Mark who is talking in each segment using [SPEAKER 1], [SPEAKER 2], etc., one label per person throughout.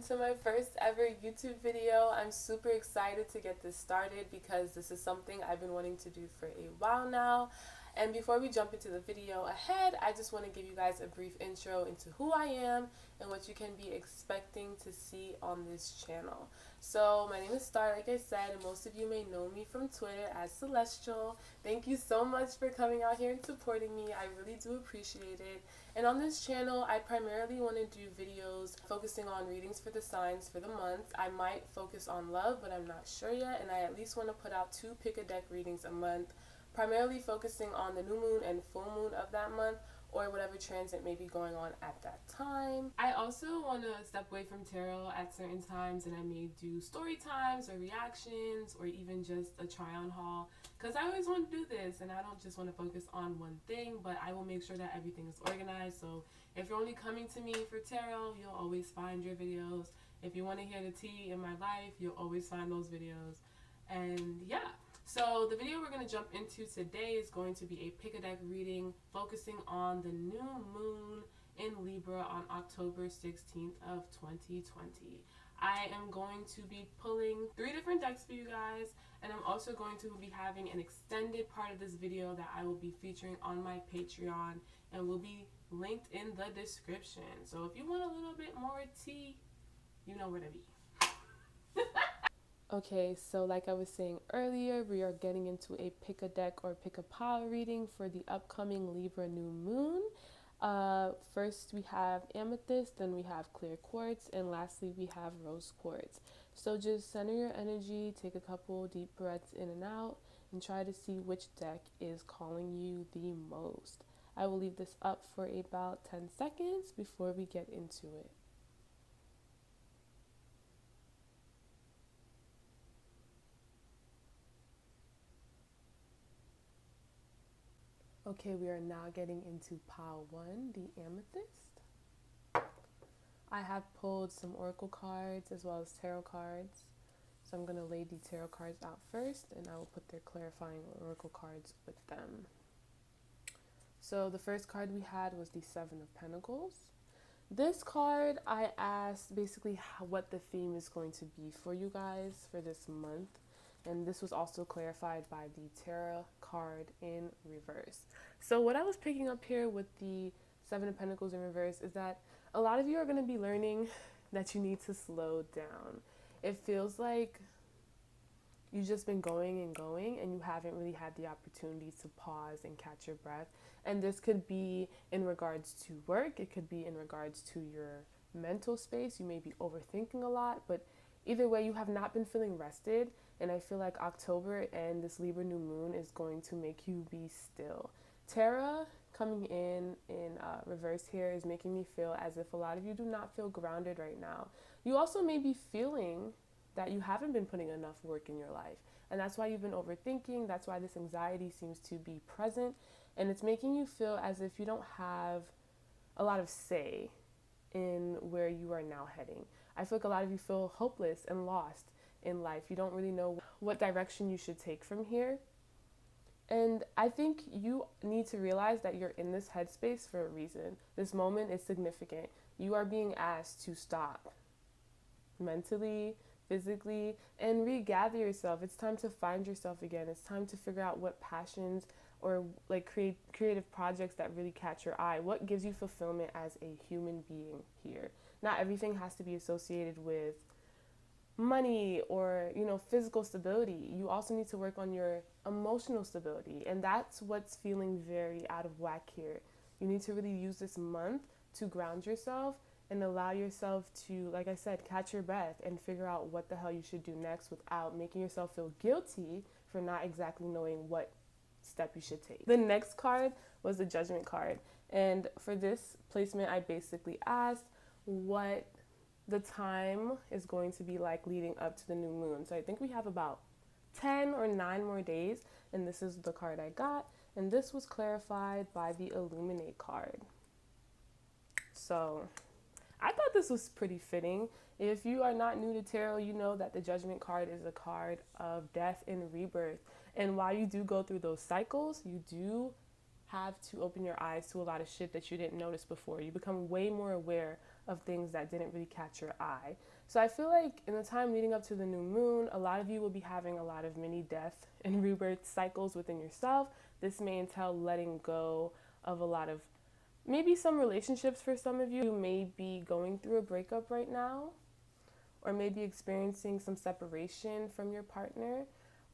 [SPEAKER 1] welcome to my first ever YouTube video. I'm super excited to get this started because this is something I've been wanting to do for a while now. And before we jump into the video ahead, I just want to give you guys a brief intro into who I am and what you can be expecting to see on this channel. So my name is Star, like I said, and most of you may know me from Twitter as Celestial. Thank you so much for coming out here and supporting me. I really do appreciate it. And on this channel, I primarily want to do videos focusing on readings for the signs for the month. I might focus on love, but I'm not sure yet, and I at least want to put out 2 pick-a-deck readings a month, primarily focusing on the new moon and full moon of that month, or whatever transit may be going on at that time. I also want to step away from tarot at certain times, and I may do story times or reactions or even just a try-on haul, because I always want to do this and I don't just want to focus on one thing, but I will make sure that everything is organized. So if you're only coming to me for tarot, you'll always find your videos. If you want to hear the tea in my life, you'll always find those videos. And yeah. So the video we're going to jump into today is going to be a pick-a-deck reading focusing on the new moon in Libra on October 16th of 2020. I am going to be pulling 3 different decks for you guys, and I'm also going to be having an extended part of this video that I will be featuring on my Patreon and will be linked in the description. So if you want a little bit more tea, you know where to be. Okay, so like I was saying earlier, we are getting into a pick-a-deck or pick-a-pile reading for the upcoming Libra New Moon. First we have amethyst, then we have clear quartz, and lastly we have rose quartz. So just center your energy, take a couple deep breaths in and out, and try to see which deck is calling you the most. I will leave this up for about 10 seconds before we get into it. Okay, we are now getting into pile 1, the amethyst. I have pulled some oracle cards as well as tarot cards. So I'm going to lay the tarot cards out first, and I will put their clarifying oracle cards with them. So the first card we had was the 7 of Pentacles. This card, I asked basically what the theme is going to be for you guys for this month. And this was also clarified by the tarot card in reverse. So what I was picking up here with the 7 of Pentacles in reverse is that a lot of you are going to be learning that you need to slow down. It feels like you've just been going and you haven't really had the opportunity to pause and catch your breath. And this could be in regards to work. It could be in regards to your mental space. You may be overthinking a lot, but either way, you have not been feeling rested. And I feel like October and this Libra new moon is going to make you be still. Tara coming in reverse here is making me feel as if a lot of you do not feel grounded right now. You also may be feeling that you haven't been putting enough work in your life. And that's why you've been overthinking. That's why this anxiety seems to be present. And it's making you feel as if you don't have a lot of say in where you are now heading. I feel like a lot of you feel hopeless and lost in life. You don't really know what direction you should take from here. And I think you need to realize that you're in this headspace for a reason. This moment is significant. You are being asked to stop mentally, physically, and regather yourself. It's time to find yourself again. It's time to figure out what passions or like creative projects that really catch your eye. What gives you fulfillment as a human being here? Not everything has to be associated with money or, physical stability. You also need to work on your emotional stability, and that's what's feeling very out of whack here. You need to really use this month to ground yourself and allow yourself to, like I said, catch your breath and figure out what the hell you should do next without making yourself feel guilty for not exactly knowing what step you should take. The next card was the Judgment card, and for this placement I basically asked what the time is going to be like leading up to the new moon. So I think we have about 10 or 9 more days, and this is the card I got, and this was clarified by the Illuminate card. So I thought this was pretty fitting. If you are not new to tarot, you know that the Judgment card is a card of death and rebirth. And while you do go through those cycles, you do have to open your eyes to a lot of shit that you didn't notice before. You become way more aware of things that didn't really catch your eye. So I feel like in the time leading up to the new moon, a lot of you will be having a lot of mini death and rebirth cycles within yourself. This may entail letting go of a lot of maybe some relationships. For some of you, you may be going through a breakup right now, or maybe experiencing some separation from your partner,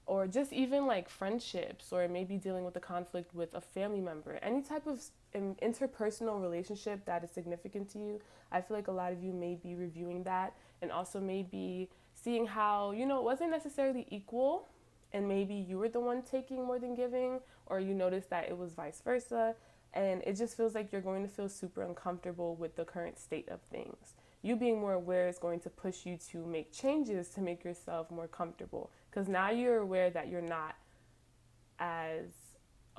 [SPEAKER 1] or just even like friendships, or maybe dealing with a conflict with a family member. Any type of interpersonal relationship that is significant to you, I feel like a lot of you may be reviewing that, and also maybe seeing how, it wasn't necessarily equal, and maybe you were the one taking more than giving, or you noticed that it was vice versa, and it just feels like you're going to feel super uncomfortable with the current state of things. You being more aware is going to push you to make changes to make yourself more comfortable, because now you're aware that you're not as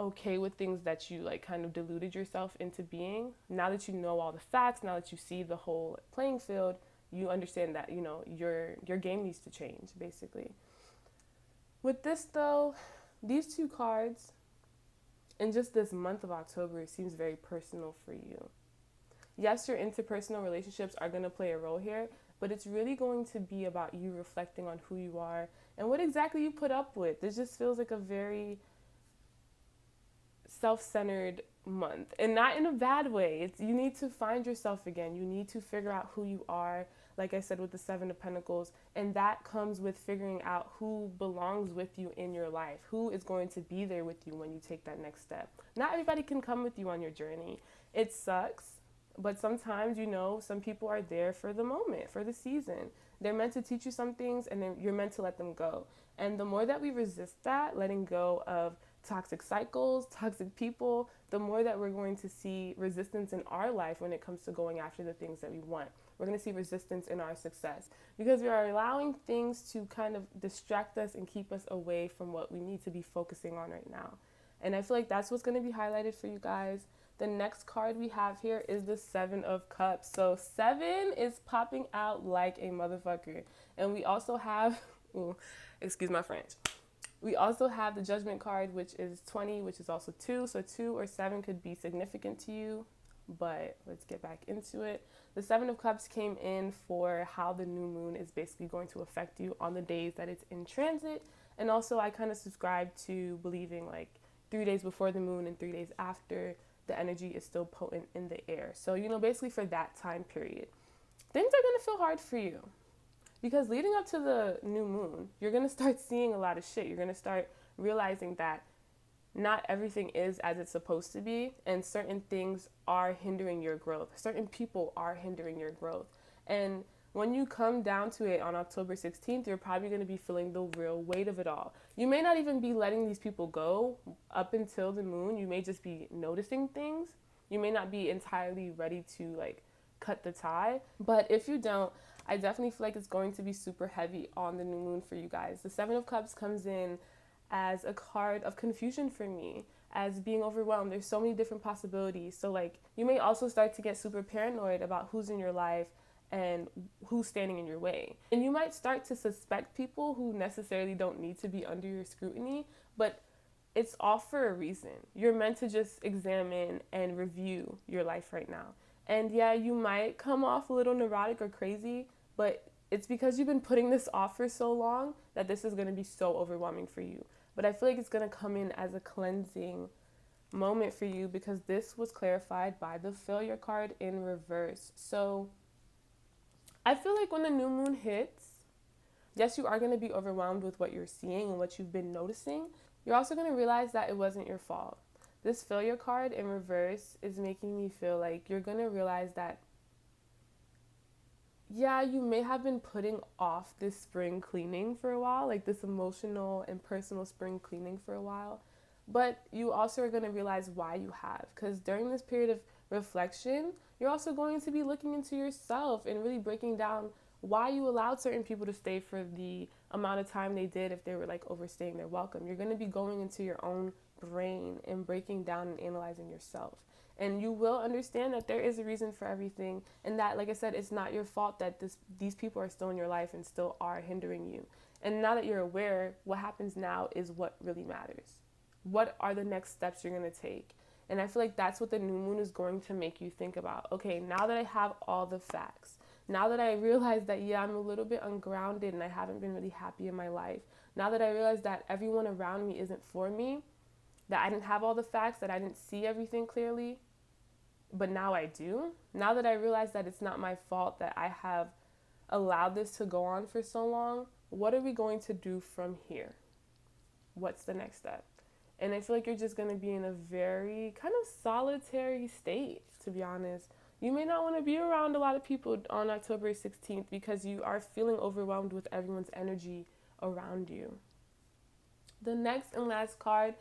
[SPEAKER 1] okay with things that you like kind of deluded yourself into being. Now that you know all the facts, now that you see the whole playing field, you understand that your game needs to change, basically. With this though, these two cards in just this month of October, it seems very personal for you. Yes, your interpersonal relationships are going to play a role here, but it's really going to be about you reflecting on who you are and what exactly you put up with. This just feels like a very self-centered month, and not in a bad way. You need to find yourself again. You need to figure out who you are, like I said with the Seven of Pentacles, and that comes with figuring out who belongs with you in your life, who is going to be there with you when you take that next step. Not everybody can come with you on your journey. It sucks, but sometimes, some people are there for the moment, for the season. They're meant to teach you some things, and then you're meant to let them go. And the more that we resist that, letting go of toxic cycles, toxic people, the more that we're going to see resistance in our life when it comes to going after the things that we want. We're going to see resistance in our success because we are allowing things to kind of distract us and keep us away from what we need to be focusing on right now. And I feel like that's what's going to be highlighted for you guys. The next card we have here is the Seven of Cups. So 7 is popping out like a motherfucker. And we also have, excuse my French. We also have the Judgment card, which is 20, which is also 2. So 2 or 7 could be significant to you, but let's get back into it. The Seven of Cups came in for how the new moon is basically going to affect you on the days that it's in transit. And also I kind of subscribe to believing like 3 days before the moon and 3 days after, the energy is still potent in the air. So, basically for that time period, things are going to feel hard for you. Because leading up to the new moon, you're going to start seeing a lot of shit. You're going to start realizing that not everything is as it's supposed to be, and certain things are hindering your growth. Certain people are hindering your growth. And when you come down to it on October 16th, you're probably going to be feeling the real weight of it all. You may not even be letting these people go up until the moon. You may just be noticing things. You may not be entirely ready to like cut the tie. But if you don't, I definitely feel like it's going to be super heavy on the new moon for you guys. The Seven of Cups comes in as a card of confusion for me, as being overwhelmed. There's so many different possibilities. So like you may also start to get super paranoid about who's in your life and who's standing in your way. And you might start to suspect people who necessarily don't need to be under your scrutiny, but it's all for a reason. You're meant to just examine and review your life right now. And yeah, you might come off a little neurotic or crazy, but it's because you've been putting this off for so long that this is going to be so overwhelming for you. But I feel like it's going to come in as a cleansing moment for you because this was clarified by the Failure card in reverse. So I feel like when the new moon hits, yes, you are going to be overwhelmed with what you're seeing and what you've been noticing. You're also going to realize that it wasn't your fault. This Failure card in reverse is making me feel like you're going to realize that, yeah, you may have been putting off this spring cleaning for a while, like this emotional and personal spring cleaning for a while, but you also are going to realize why you have, because during this period of reflection, you're also going to be looking into yourself and really breaking down why you allowed certain people to stay for the amount of time they did if they were like overstaying their welcome. You're going to be going into your own brain and breaking down and analyzing yourself. And you will understand that there is a reason for everything, and that, like I said, it's not your fault that these people are still in your life and still are hindering you. And now that you're aware, what happens now is what really matters. What are the next steps you're going to take? And I feel like that's what the new moon is going to make you think about. Okay, now that I have all the facts, Now that I realize that, yeah, I'm a little bit ungrounded and I haven't been really happy in my life. Now that I realize that everyone around me isn't for me, that I didn't have all the facts, that I didn't see everything clearly, but now I do. Now that I realize that it's not my fault that I have allowed this to go on for so long, what are we going to do from here? What's the next step? And I feel like you're just going to be in a very kind of solitary state, to be honest. You may not want to be around a lot of people on October 16th because you are feeling overwhelmed with everyone's energy around you. The next and last card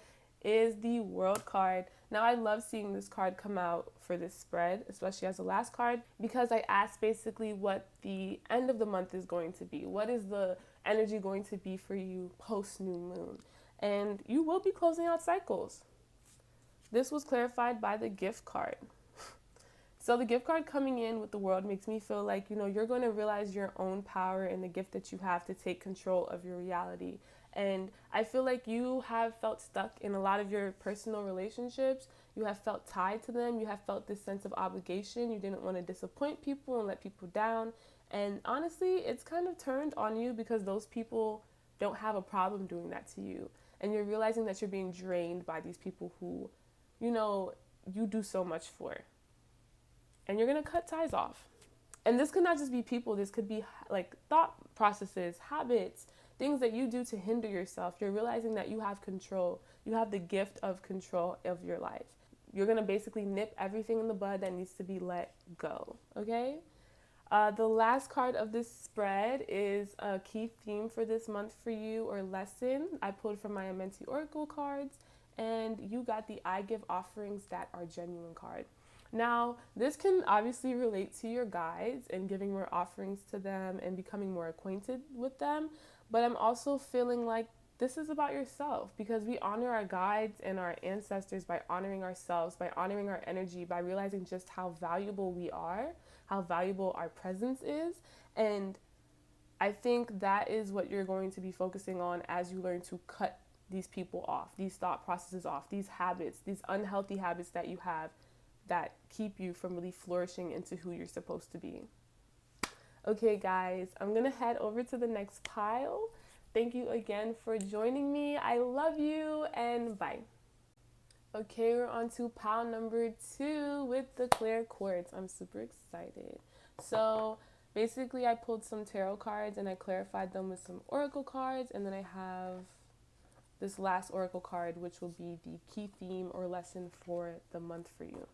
[SPEAKER 1] is the World card. Now, I love seeing this card come out for this spread, especially as the last card, because I asked basically what the end of the month is going to be. What is the energy going to be for you post new moon? And you will be closing out cycles. This was clarified by the gift card. So the gift card coming in with the World makes me feel like, you're going to realize your own power and the gift that you have to take control of your reality. And I feel like you have felt stuck in a lot of your personal relationships. You have felt tied to them. You have felt this sense of obligation. You didn't want to disappoint people and let people down. And honestly, it's kind of turned on you because those people don't have a problem doing that to you. And you're realizing that you're being drained by these people who, you do so much for. And you're going to cut ties off. And this could not just be people. This could be like thought processes, habits, things that you do to hinder yourself. You're realizing that you have control. You have the gift of control of your life. You're going to basically nip everything in the bud that needs to be let go. Okay? The last card of this spread is a key theme for this month for you or lesson. I pulled from my Amenti Oracle cards, and you got the I Give Offerings That Are Genuine card. Now, this can obviously relate to your guides and giving more offerings to them and becoming more acquainted with them. But I'm also feeling like this is about yourself because we honor our guides and our ancestors by honoring ourselves, by honoring our energy, by realizing just how valuable we are, how valuable our presence is. And I think that is what you're going to be focusing on as you learn to cut these people off, these thought processes off, these habits, these unhealthy habits that you have that keep you from really flourishing into who you're supposed to be. Okay, guys, I'm going to head over to the next pile. Thank you again for joining me. I love you, and bye. Okay, we're on to pile number 2 with the clear quartz. I'm super excited. So basically, I pulled some tarot cards and I clarified them with some oracle cards, and then I have this last oracle card, which will be the key theme or lesson for the month for you.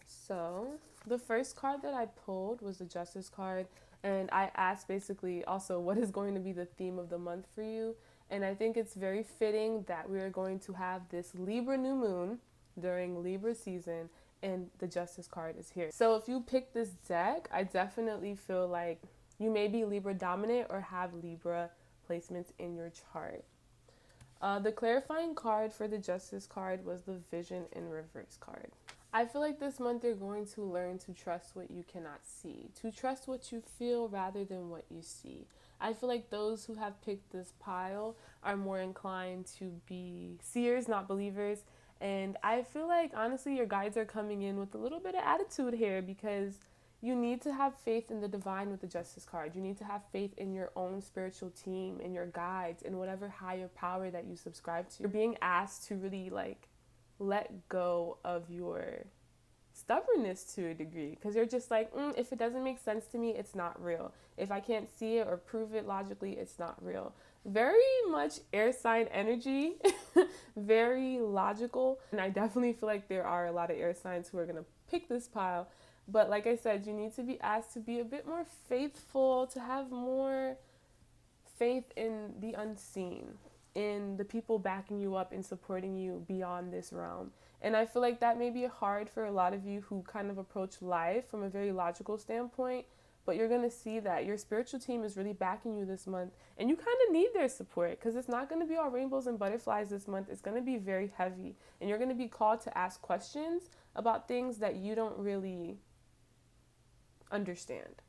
[SPEAKER 1] So the first card that I pulled was the Justice card, and I asked basically also what is going to be the theme of the month for you. And I think it's very fitting that we are going to have this Libra New Moon during Libra season, and the Justice card is here. So if you pick this deck, I definitely feel like you may be Libra dominant or have Libra placements in your chart. The clarifying card for the Justice card was the Vision in Reverse card. I feel like this month you're going to learn to trust what you cannot see, to trust what you feel rather than what you see. I feel like those who have picked this pile are more inclined to be seers, not believers. And I feel like, honestly, your guides are coming in with a little bit of attitude here because you need to have faith in the divine with the Justice card. You need to have faith in your own spiritual team, in your guides, in whatever higher power that you subscribe to. You're being asked to really let go of your stubbornness to a degree because you're just like, if it doesn't make sense to me, it's not real. If I can't see it or prove it logically, it's not real. Very much air sign energy, very logical. And I definitely feel like there are a lot of air signs who are going to pick this pile. But like I said, you need to be asked to be a bit more faithful, to have more faith in the unseen, in the people backing you up and supporting you beyond this realm. And I feel like that may be hard for a lot of you who kind of approach life from a very logical standpoint, but you're going to see that your spiritual team is really backing you this month, and you kind of need their support because it's not going to be all rainbows and butterflies this month. It's going to be very heavy, and you're going to be called to ask questions about things that you don't really understand.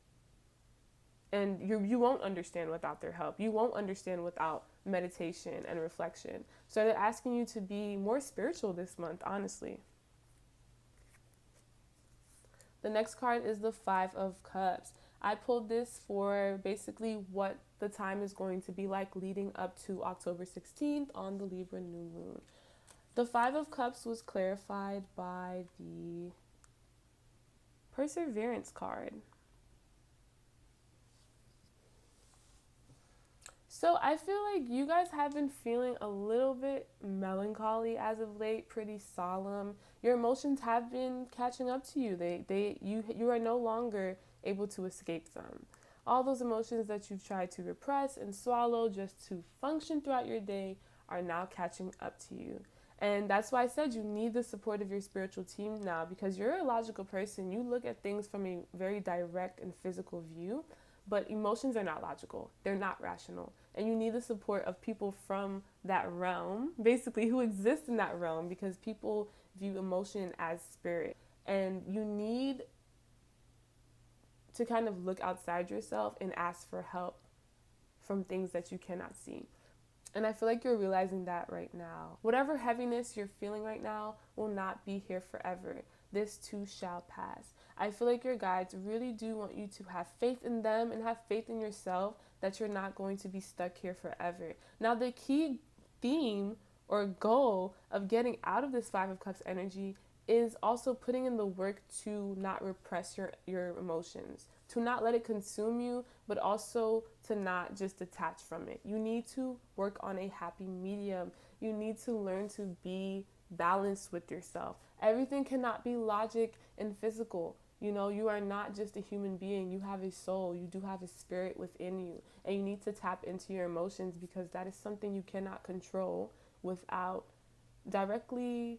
[SPEAKER 1] And you won't understand without their help. You won't understand without meditation and reflection. So they're asking you to be more spiritual this month, honestly. The next card is the Five of Cups. I pulled this for basically what the time is going to be like leading up to October 16th on the Libra New Moon. The Five of Cups was clarified by the Perseverance card. So I feel like you guys have been feeling a little bit melancholy as of late, pretty solemn. Your emotions have been catching up to you. You are no longer able to escape them. All those emotions that you've tried to repress and swallow just to function throughout your day are now catching up to you. And that's why I said you need the support of your spiritual team now, because you're a logical person. You look at things from a very direct and physical view, but emotions are not logical. They're not rational. And you need the support of people from that realm, basically, who exist in that realm, because people view emotion as spirit. And you need to kind of look outside yourself and ask for help from things that you cannot see. And I feel like you're realizing that right now. Whatever heaviness you're feeling right now will not be here forever. This too shall pass. I feel like your guides really do want you to have faith in them and have faith in yourself that you're not going to be stuck here forever. Now, the key theme or goal of getting out of this Five of Cups energy is also putting in the work to not repress your emotions, to not let it consume you, but also to not just detach from it. You need to work on a happy medium. You need to learn to be balanced with yourself. Everything cannot be logic and physical. You know, you are not just a human being. You have a soul. You do have a spirit within you. And you need to tap into your emotions, because that is something you cannot control without directly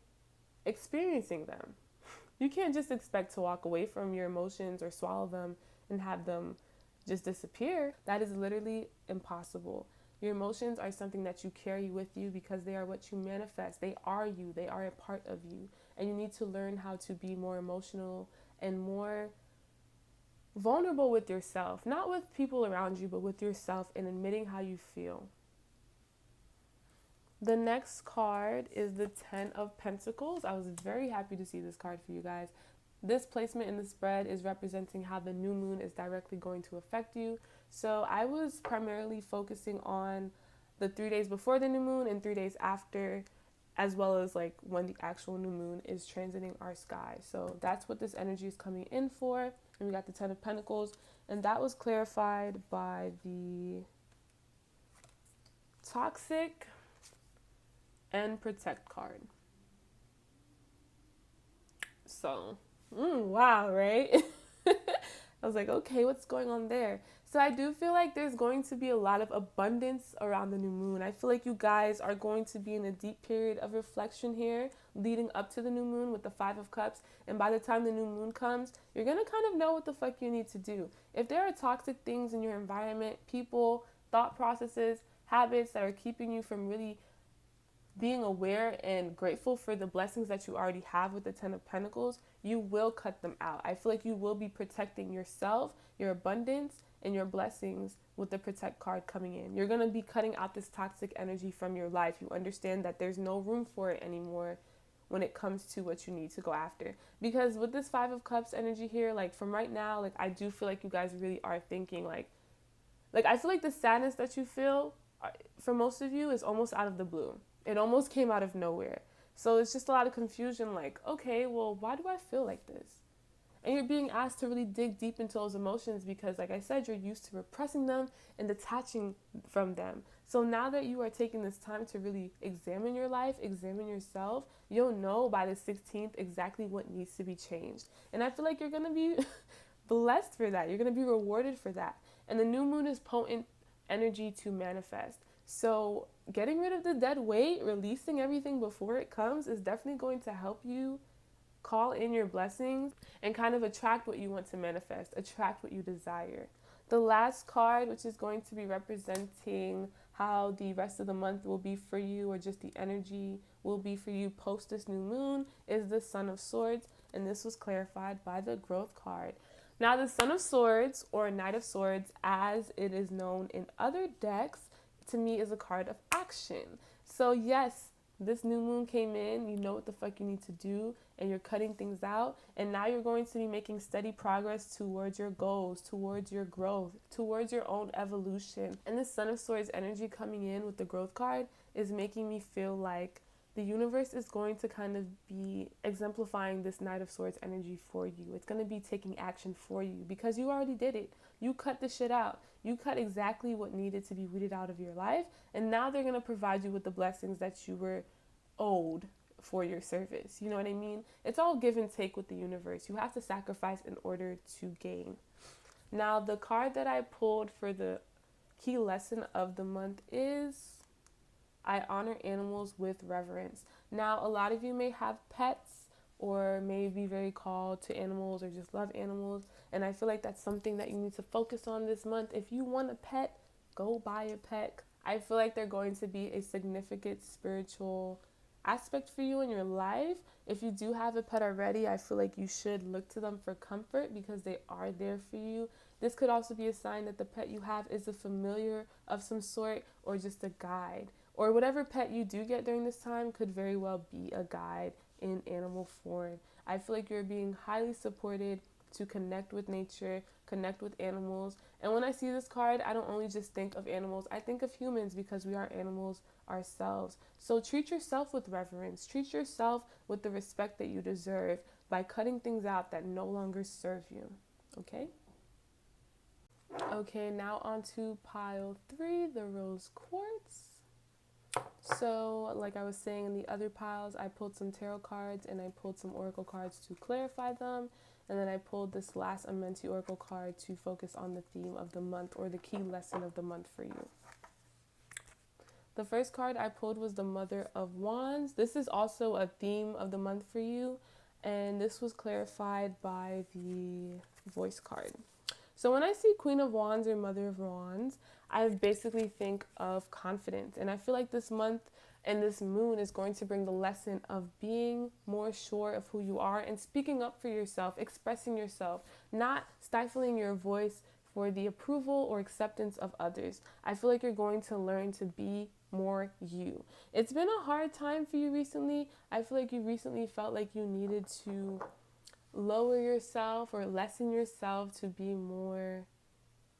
[SPEAKER 1] experiencing them. You can't just expect to walk away from your emotions or swallow them and have them just disappear. That is literally impossible. Your emotions are something that you carry with you because they are what you manifest. They are you. They are a part of you. And you need to learn how to be more emotional and more vulnerable with yourself. Not with people around you, but with yourself, and admitting how you feel. The next card is the Ten of Pentacles. I was very happy to see this card for you guys. This placement in the spread is representing how the new moon is directly going to affect you. So I was primarily focusing on the 3 days before the new moon and 3 days after, as well as like when the actual new moon is transiting our sky. So that's what this energy is coming in for. And we got the Ten of Pentacles, and that was clarified by the Toxic and Protect card. So, wow, right? I was like, okay, what's going on there? So I do feel like there's going to be a lot of abundance around the new moon. I feel like you guys are going to be in a deep period of reflection here leading up to the new moon with the Five of Cups. And by the time the new moon comes, you're going to kind of know what the fuck you need to do. If there are toxic things in your environment, people, thought processes, habits that are keeping you from really being aware and grateful for the blessings that you already have with the Ten of Pentacles, you will cut them out. I feel like you will be protecting yourself, your abundance, and your blessings with the Protect card coming in. You're going to be cutting out this toxic energy from your life. You understand that there's no room for it anymore when it comes to what you need to go after. Because with this Five of Cups energy here, like from right now, like I do feel like you guys really are thinking like I feel like the sadness that you feel for most of you is almost out of the blue. It almost came out of nowhere. So it's just a lot of confusion, like, okay, well, why do I feel like this? And you're being asked to really dig deep into those emotions because, like I said, you're used to repressing them and detaching from them. So now that you are taking this time to really examine your life, examine yourself, you'll know by the 16th exactly what needs to be changed. And I feel like you're going to be blessed for that. You're going to be rewarded for that. And the new moon is potent energy to manifest. So getting rid of the dead weight, releasing everything before it comes is definitely going to help you call in your blessings and kind of attract what you want to manifest, attract what you desire. The last card, which is going to be representing how the rest of the month will be for you, or just the energy will be for you post this new moon, is the Son of Swords, and this was clarified by the Growth card. Now, the Son of Swords, or Knight of Swords, as it is known in other decks, to me is a card of action. So yes, This new moon came in, you know what the fuck you need to do, and you're cutting things out, and now you're going to be making steady progress towards your goals, towards your growth, towards your own evolution. And the Son of Swords energy coming in with the growth card is making me feel like the universe is going to kind of be exemplifying this Knight of Swords energy for you. It's going to be taking action for you because you already did it. You cut the shit out. You cut exactly what needed to be weeded out of your life, and now they're going to provide you with the blessings that you were owed for your service. You know what I mean? It's all give and take with the universe. You have to sacrifice in order to gain. Now, the card that I pulled for the key lesson of the month is I honor animals with reverence. Now, a lot of you may have pets or may be very called to animals or just love animals, and I feel like that's something that you need to focus on this month. If you want a pet, go buy a pet. I feel like they're going to be a significant spiritual aspect for you in your life. If you do have a pet already, I feel like you should look to them for comfort because they are there for you. This could also be a sign that the pet you have is a familiar of some sort or just a guide. Or whatever pet you do get during this time could very well be a guide in animal form. I feel like you're being highly supported to connect with nature, connect with animals. And when I see this card, I don't only just think of animals, I think of humans because we are animals ourselves. So treat yourself with reverence. Treat yourself with the respect that you deserve by cutting things out that no longer serve you. Okay? Okay, now on to pile 3, the rose quartz. So, like I was saying in the other piles, I pulled some tarot cards and I pulled some oracle cards to clarify them. And then I pulled this last Amenti oracle card to focus on the theme of the month or the key lesson of the month for you. The first card I pulled was the Mother of Wands. This is also a theme of the month for you. And this was clarified by the voice card. So when I see Queen of Wands or Mother of Wands, I basically think of confidence. And I feel like this month and this moon is going to bring the lesson of being more sure of who you are and speaking up for yourself, expressing yourself, not stifling your voice for the approval or acceptance of others. I feel like you're going to learn to be more you. It's been a hard time for you recently. I feel like you recently felt like you needed to lower yourself or lessen yourself to be more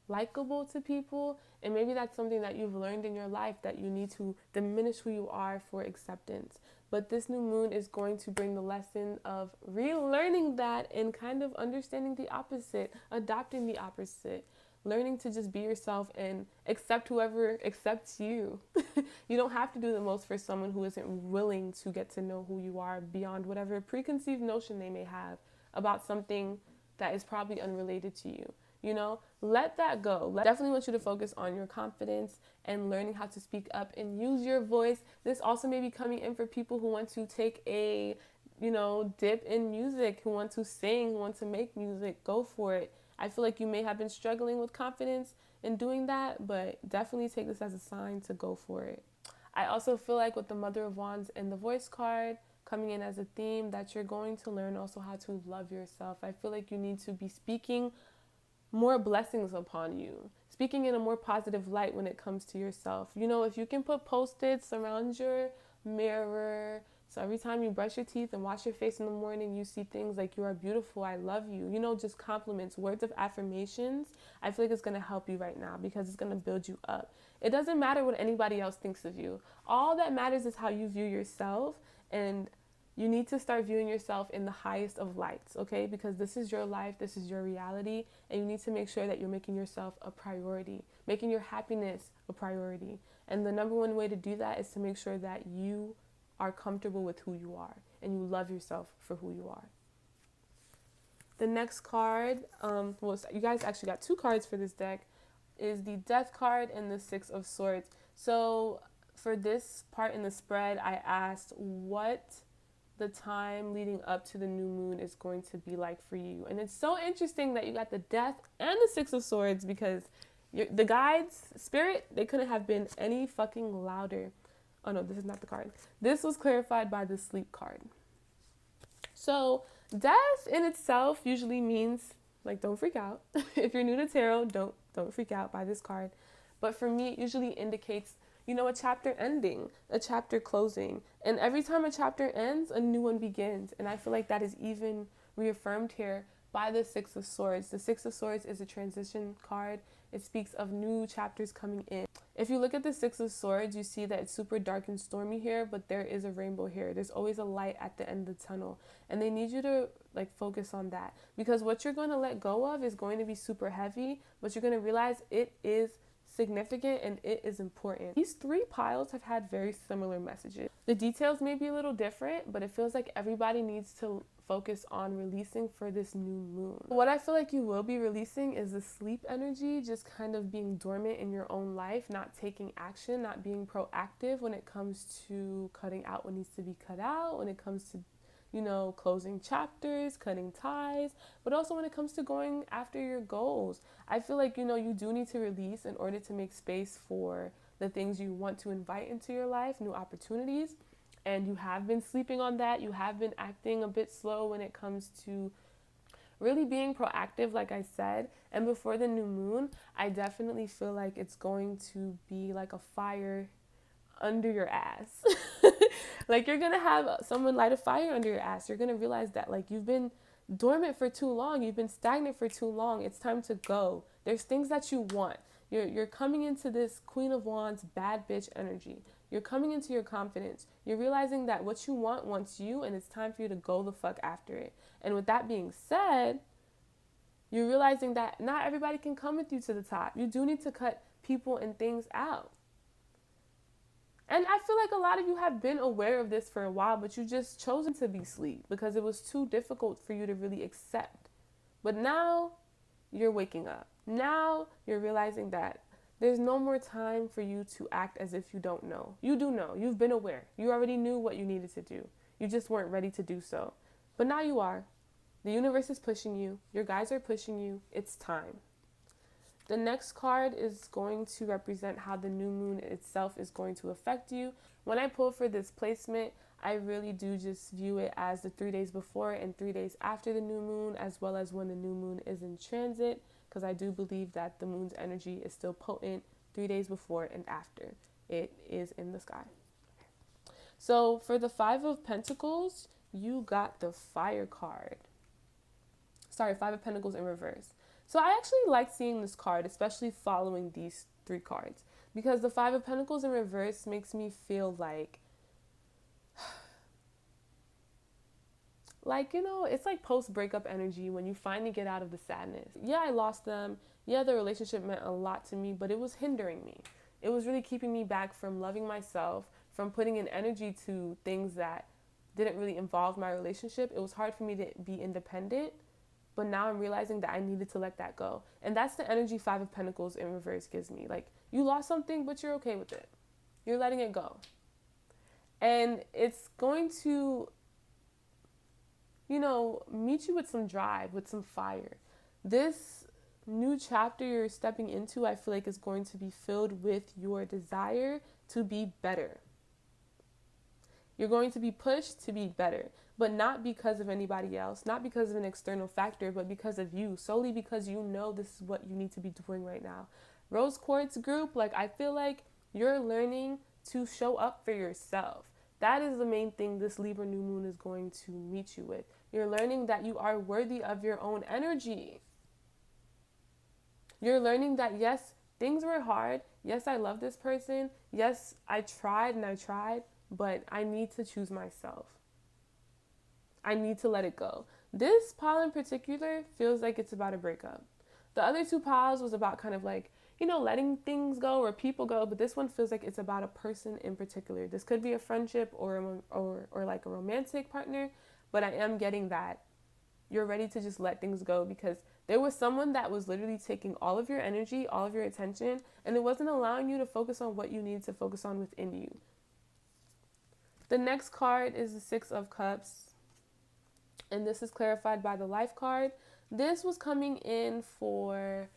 [SPEAKER 1] likable to people, and maybe that's something that you've learned in your life, that you need to diminish who you are for acceptance. But this new moon is going to bring the lesson of relearning that and kind of understanding the opposite, adopting the opposite, learning to just be yourself and accept whoever accepts you. You don't have to do the most for someone who isn't willing to get to know who you are beyond whatever preconceived notion they may have about something that is probably unrelated to you. You know, let that go. Definitely want you to focus on your confidence and learning how to speak up and use your voice. This also may be coming in for people who want to take a, dip in music, who want to sing, who want to make music. Go for it. I feel like you may have been struggling with confidence in doing that, but definitely take this as a sign to go for it. I also feel like with the Mother of Wands and the voice card coming in as a theme, that you're going to learn also how to love yourself. I feel like you need to be speaking more blessings upon you, speaking in a more positive light when it comes to yourself. If you can put Post-its around your mirror, so every time you brush your teeth and wash your face in the morning, you see things like, you are beautiful, I love you, just compliments, words of affirmations. I feel like it's going to help you right now because it's going to build you up. It doesn't matter what anybody else thinks of you. All that matters is how you view yourself, and you need to start viewing yourself in the highest of lights, okay? Because this is your life, this is your reality, and you need to make sure that you're making yourself a priority, making your happiness a priority. And the number one way to do that is to make sure that you are comfortable with who you are and you love yourself for who you are. The next card, you guys actually got 2 cards for this deck, is the Death card and the 6 of Swords. So for this part in the spread, I asked what the time leading up to the new moon is going to be like for you. And it's so interesting that you got the Death and the 6 of Swords, because the guides, spirit, they couldn't have been any fucking louder. Oh no, this is not the card. This was clarified by the Sleep card. So death in itself usually means, don't freak out. If you're new to tarot, don't freak out by this card. But for me, it usually indicates a chapter ending, a chapter closing. And every time a chapter ends, a new one begins. And I feel like that is even reaffirmed here by the Six of Swords. The Six of Swords is a transition card. It speaks of new chapters coming in. If you look at the Six of Swords, you see that it's super dark and stormy here, but there is a rainbow here. There's always a light at the end of the tunnel. And they need you to focus on that, because what you're going to let go of is going to be super heavy, but you're going to realize it is significant and it is important. These three piles have had very similar messages. The details may be a little different, but it feels like everybody needs to focus on releasing for this new moon. What I feel like you will be releasing is the sleep energy, just kind of being dormant in your own life, not taking action, not being proactive when it comes to cutting out what needs to be cut out, when it comes to closing chapters, cutting ties, but also when it comes to going after your goals. I feel like, you do need to release in order to make space for the things you want to invite into your life, new opportunities. And you have been sleeping on that. You have been acting a bit slow when it comes to really being proactive, like I said. And before the new moon, I definitely feel like it's going to be like a fire under your ass. Like you're gonna have someone light a fire under your ass. You're gonna realize that you've been dormant for too long. You've been stagnant for too long. It's time to go. There's things that you want. You're coming into this Queen of Wands bad bitch energy. You're coming into your confidence. You're realizing that what you want wants you, and it's time for you to go the fuck after it. And with that being said, you're realizing that not everybody can come with you to the top. You do need to cut people and things out. And I feel like a lot of you have been aware of this for a while, but you just chosen to be asleep because it was too difficult for you to really accept. But now you're waking up. Now you're realizing that there's no more time for you to act as if you don't know. You do know. You've been aware. You already knew what you needed to do. You just weren't ready to do so. But now you are. The universe is pushing you. Your guides are pushing you. It's time. The next card is going to represent how the new moon itself is going to affect you. When I pull for this placement, I really do just view it as the 3 days before and 3 days after the new moon, as well as when the new moon is in transit, because I do believe that the moon's energy is still potent 3 days before and after it is in the sky. So for the Five of Pentacles, you got the Fire card. Sorry, Five of Pentacles in reverse. So I actually like seeing this card, especially following these three cards, because the Five of Pentacles in reverse makes me feel like it's like post-breakup energy when you finally get out of the sadness. Yeah, I lost them. Yeah, the relationship meant a lot to me, but it was hindering me. It was really keeping me back from loving myself, from putting in energy to things that didn't really involve my relationship. It was hard for me to be independent. But now I'm realizing that I needed to let that go. And that's the energy Five of Pentacles in reverse gives me. Like, you lost something, but you're okay with it. You're letting it go. And it's going to, meet you with some drive, with some fire. This new chapter you're stepping into, I feel like is going to be filled with your desire to be better. You're going to be pushed to be better, but not because of anybody else, not because of an external factor, but because of you, solely because you know this is what you need to be doing right now. Rose Quartz group, I feel like you're learning to show up for yourself. That is the main thing this Libra New Moon is going to meet you with. You're learning that you are worthy of your own energy. You're learning that, yes, things were hard. Yes, I love this person. Yes, I tried, but I need to choose myself. I need to let it go. This pile in particular feels like it's about a breakup. The other two piles was about kind of letting things go or people go, but this one feels like it's about a person in particular. This could be a friendship or like a romantic partner, but I am getting that you're ready to just let things go because there was someone that was literally taking all of your energy, all of your attention, and it wasn't allowing you to focus on what you needed to focus on within you. The next card is the Six of Cups, and this is clarified by the Life card. This was coming in for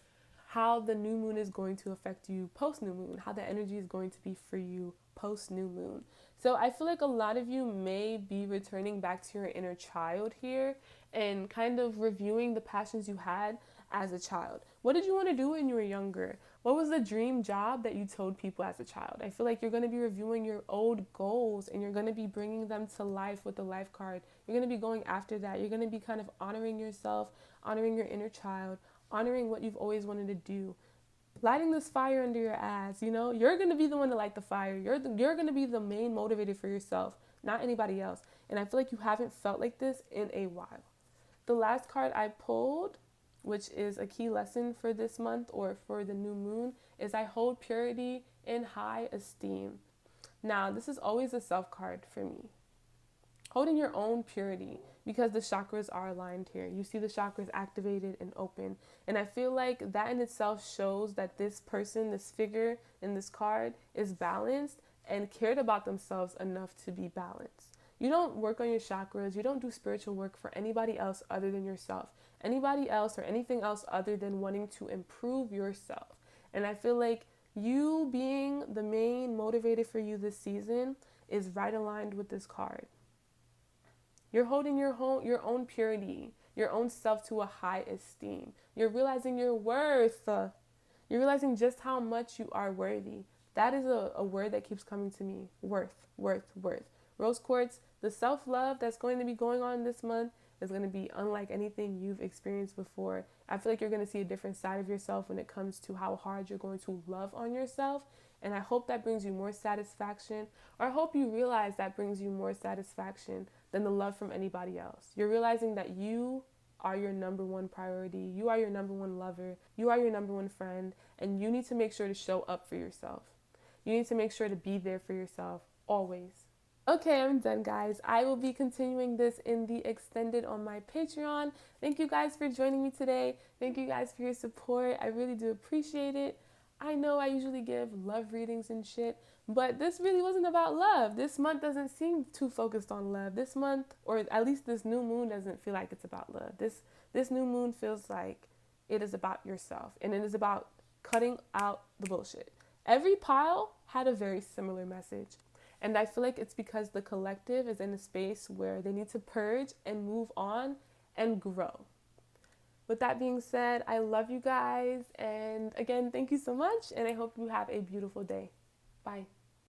[SPEAKER 1] how the new moon is going to affect you post-new moon, how the energy is going to be for you post-new moon. So I feel like a lot of you may be returning back to your inner child here and kind of reviewing the passions you had as a child. What did you want to do when you were younger? What was the dream job that you told people as a child? I feel like you're going to be reviewing your old goals and you're going to be bringing them to life with the life card. You're going to be going after that. You're going to be kind of honoring yourself, honoring your inner child, honoring what you've always wanted to do. Lighting this fire under your ass, you know? You're going to be the one to light the fire. You're going to be the main motivator for yourself, not anybody else. And I feel like you haven't felt like this in a while. The last card I pulled, which is a key lesson for this month or for the new moon, is I hold purity in high esteem. Now, this is always a self card for me. Holding your own purity, because the chakras are aligned here. You see the chakras activated and open. And I feel like that in itself shows that this person, this figure in this card is balanced and cared about themselves enough to be balanced. You don't work on your chakras. You don't do spiritual work for anybody else other than yourself. Anybody else or anything else other than wanting to improve yourself. And I feel like you being the main motivator for you this season is right aligned with this card. You're holding your own purity, your own self to a high esteem. You're realizing your worth. You're realizing just how much you are worthy. That is a word that keeps coming to me. Worth, worth, worth. Rose quartz, the self-love that's going to be going on this month is going to be unlike anything you've experienced before. I feel like you're going to see a different side of yourself when it comes to how hard you're going to love on yourself. And I hope that brings you more satisfaction, or I hope you realize that brings you more satisfaction than the love from anybody else. You're realizing that you are your number one priority. You are your number one lover. You are your number one friend. And you need to make sure to show up for yourself. You need to make sure to be there for yourself always. Okay, I'm done, guys. I will be continuing this in the extended on my Patreon. Thank you guys for joining me today. Thank you guys for your support. I really do appreciate it. I know I usually give love readings and shit, but this really wasn't about love. This month doesn't seem too focused on love. This month, or at least this new moon, doesn't feel like it's about love. This new moon feels like it is about yourself, and it is about cutting out the bullshit. Every pile had a very similar message. And I feel like it's because the collective is in a space where they need to purge and move on and grow. With that being said, I love you guys. And again, thank you so much. And I hope you have a beautiful day. Bye.